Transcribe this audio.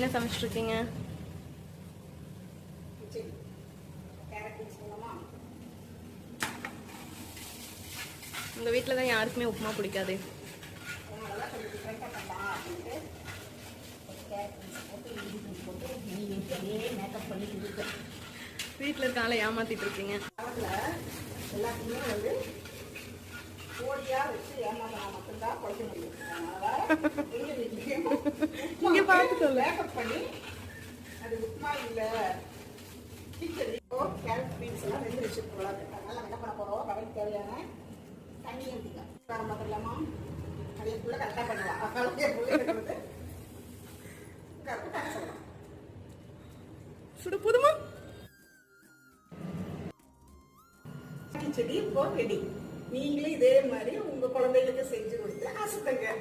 என்ன சமைச்சிட்டு இருக்கீங்க? உங்க வீட்டில் தான் யாருக்குமே உப்புமா பிடிக்காது. வீட்டில் இருக்கால ஏமாத்திட்டு இருக்கீங்க. எல்லாத்தையுமே வந்து போடியா வச்சு ஏமாத்தினா மட்டும்தான் குறைக்க முடியும். இங்க பார்த்து சொல்ல மேக்கப் பண்ணி அது உப்புமா இல்லை கிச்சடி கேரட் பீன்ஸ் எல்லாம் வெந்து வச்சுக்கூடாது. அதனால என்ன பண்ண போறோம், கடைக்கு தேவையான தண்ணி ஊற்றிக்கலாம். வர மாதிரி இல்லாமா அதே ஃபுல்லாக கரெக்டாக பண்ணலாம். அதனால கரெக்டாக சொல்லலாம். சுட போதுமா? கிச்சடி இப்போ ரெடி. நீங்களே இதே மாதிரி உங்க குழந்தைகளுக்கு செஞ்சு கொடுத்து அசத்துங்க.